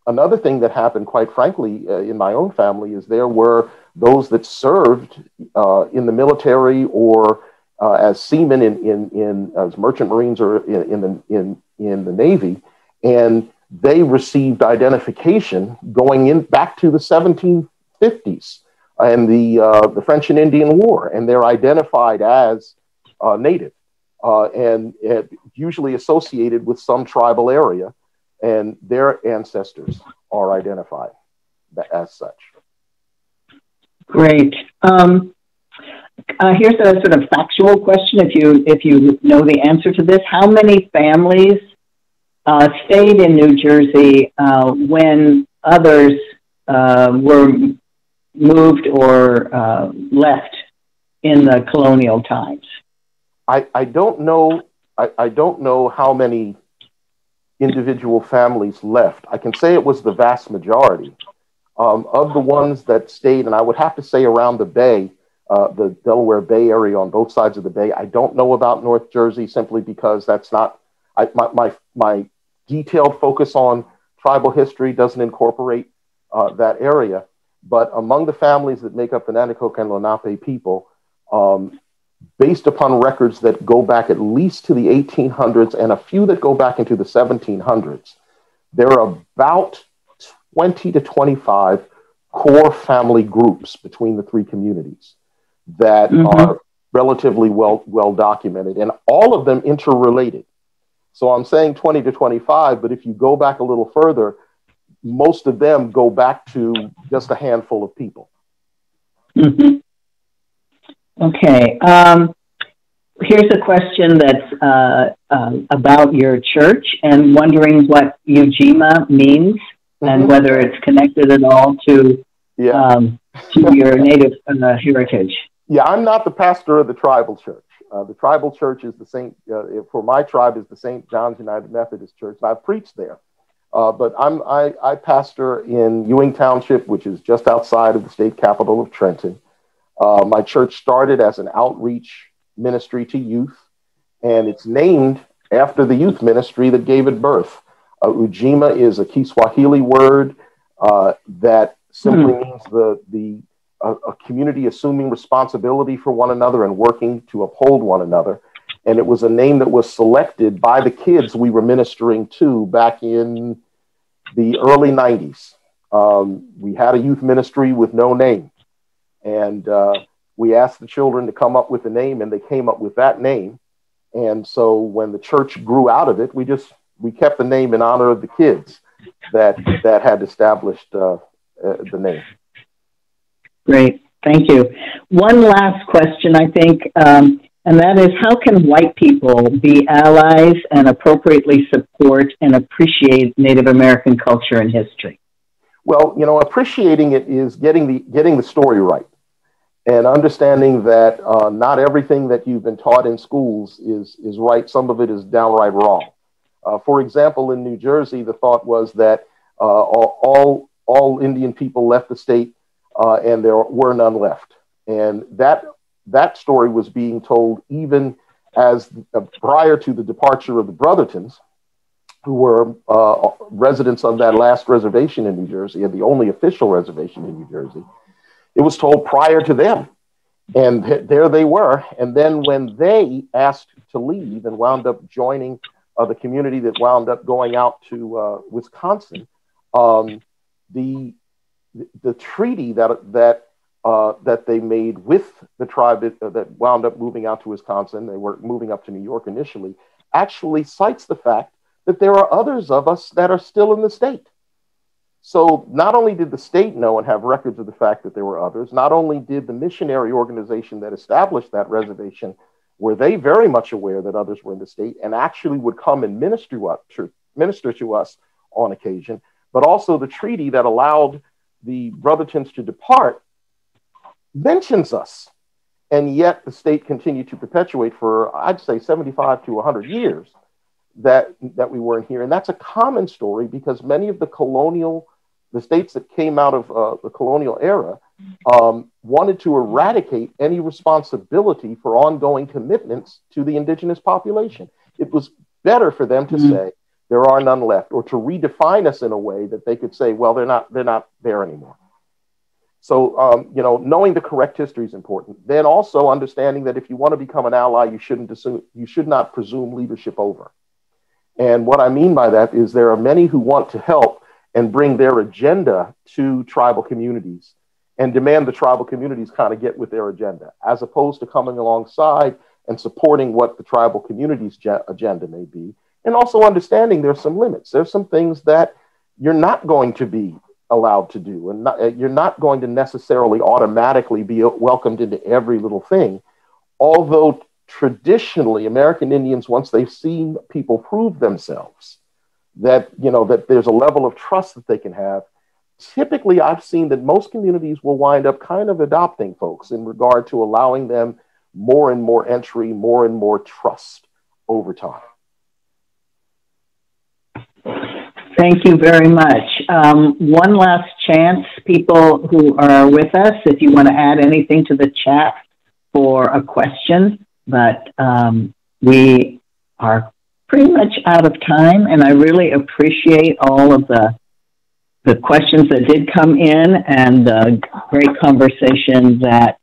Another thing that happened, quite frankly, in my own family is there were those that served in the military or as seamen as merchant marines or in the Navy, and they received identification going back to the 1750s and the French and Indian War, and they're identified as native, and usually associated with some tribal area, and their ancestors are identified as such. Great. Here's a sort of factual question, if you know the answer to this. How many families stayed in New Jersey when others were moved or left in the colonial times? I don't know. I don't know how many individual families left. I can say it was the vast majority of the ones that stayed, and I would have to say around the Bay, the Delaware Bay area on both sides of the Bay. I don't know about North Jersey simply because that's not my detailed focus on tribal history doesn't incorporate that area. But among the families that make up the Nanticoke and Lenape people, based upon records that go back at least to the 1800s and a few that go back into the 1700s, there are about 20 to 25 core family groups between the three communities that are relatively well documented, and all of them interrelated. So I'm saying 20 to 25, but if you go back a little further, most of them go back to just a handful of people. Okay. Here's a question that's about your church and wondering what Yujima means and whether it's connected at all to your native heritage. Yeah, I'm not the pastor of the tribal church. The tribal church is the St. For my tribe is the St. John's United Methodist Church. And I've preached there, but I pastor in Ewing Township, which is just outside of the state capital of Trenton. My church started as an outreach ministry to youth, and it's named after the youth ministry that gave it birth. Yujima is a Kiswahili word that simply means a community assuming responsibility for one another and working to uphold one another. And it was a name that was selected by the kids we were ministering to back in the early 90s. We had a youth ministry with no name. And we asked the children to come up with a name, and they came up with that name. And so when the church grew out of it, we kept the name in honor of the kids that had established the name. Great, thank you. One last question, I think, and that is, how can white people be allies and appropriately support and appreciate Native American culture and history? Well, appreciating it is getting the story right, and understanding that not everything that you've been taught in schools is right. Some of it is downright wrong. For example, in New Jersey, the thought was that all Indian people left the state, and there were none left. And that story was being told even as prior to the departure of the Brothertons, who were residents of that last reservation in New Jersey, and the only official reservation in New Jersey. It was told prior to them. And there they were. And then when they asked to leave and wound up joining the community that wound up going out to Wisconsin, the treaty that they made with the tribe that wound up moving out to Wisconsin, they were moving up to New York initially, actually cites the fact that there are others of us that are still in the state. So not only did the state know and have records of the fact that there were others, not only did the missionary organization that established that reservation, were they very much aware that others were in the state and actually would come and minister to us on occasion, but also the treaty that allowed the Brothertons to depart mentions us. And yet the state continued to perpetuate for, I'd say, 75 to 100 years that we weren't here. And that's a common story because many of the states that came out of the colonial era wanted to eradicate any responsibility for ongoing commitments to the indigenous population. It was better for them to say, there are none left, or to redefine us in a way that they could say, well, they're not there anymore. So, knowing the correct history is important. Then also understanding that if you want to become an ally, you should not presume leadership over. And what I mean by that is there are many who want to help and bring their agenda to tribal communities and demand the tribal communities kind of get with their agenda, as opposed to coming alongside and supporting what the tribal community's agenda may be, and also understanding there's some limits. There's some things that you're not going to be allowed to do, and you're not going to necessarily automatically be welcomed into every little thing. Although traditionally, American Indians, once they've seen people prove themselves, that, you know, that there's a level of trust that they can have, typically I've seen that most communities will wind up kind of adopting folks in regard to allowing them more and more entry, more and more trust over time. Thank you very much. One last chance, people who are with us, if you want to add anything to the chat for a question, but we are pretty much out of time, and I really appreciate all of the questions that did come in and the great conversation that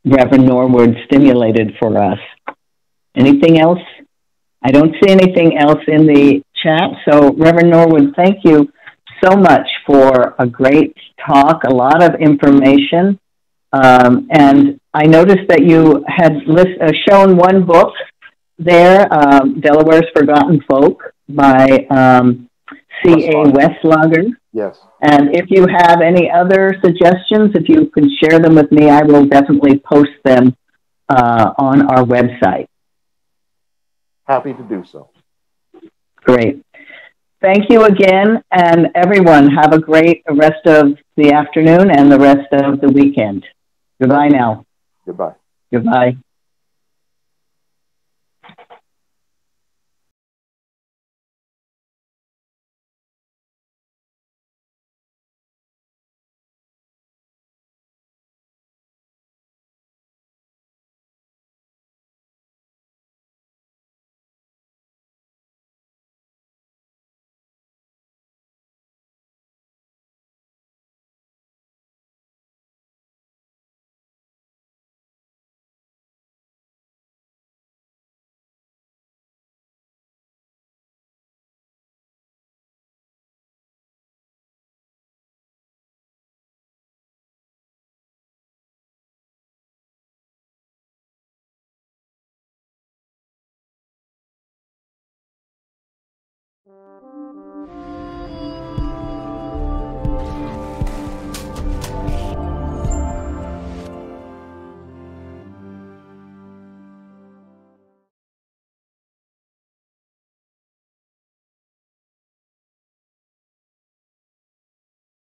Reverend Norwood stimulated for us. Anything else? I don't see anything else in the chat. So, Reverend Norwood, thank you so much for a great talk, a lot of information. And I noticed that you had shown one book there, Delaware's Forgotten Folk by C.A. Westlager. Yes. And if you have any other suggestions, if you could share them with me, I will definitely post them on our website. Happy to do so. Great. Thank you again, and everyone have a great rest of the afternoon and the rest of the weekend. Goodbye now. Goodbye. Goodbye.